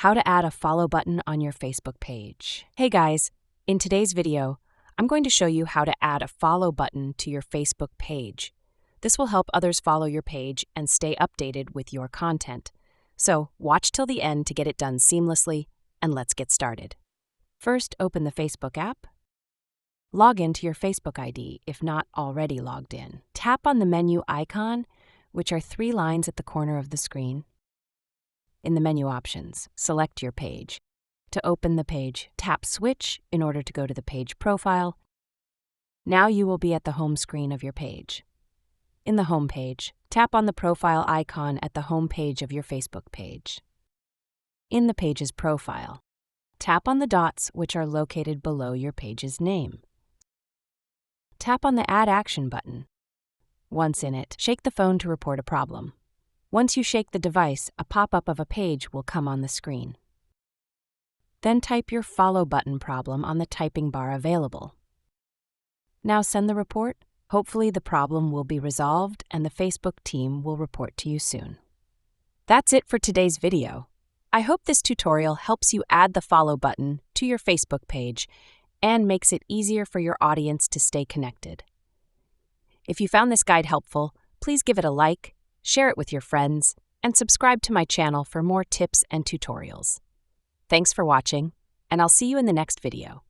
How to add a follow button on your Facebook page. Hey guys, in today's video, I'm going to show you how to add a follow button to your Facebook page. This will help others follow your page and stay updated with your content. So watch till the end to get it done seamlessly, and let's get started. First, open the Facebook app. Log into your Facebook ID if not already logged in. Tap on the menu icon, which are 3 lines at the corner of the screen. In the menu options, select your page. To open the page, tap Switch in order to go to the page profile. Now you will be at the home screen of your page. In the home page, tap on the profile icon at the home page of your Facebook page. In the page's profile, tap on the dots which are located below your page's name. Tap on the Add Action button. Once in it, shake the phone to report a problem. Once you shake the device, a pop-up of a page will come on the screen. Then type your follow button problem on the typing bar available. Now send the report. Hopefully the problem will be resolved and the Facebook team will report to you soon. That's it for today's video. I hope this tutorial helps you add the follow button to your Facebook page and makes it easier for your audience to stay connected. If you found this guide helpful, please give it a like, share it with your friends, and subscribe to my channel for more tips and tutorials. Thanks for watching, and I'll see you in the next video.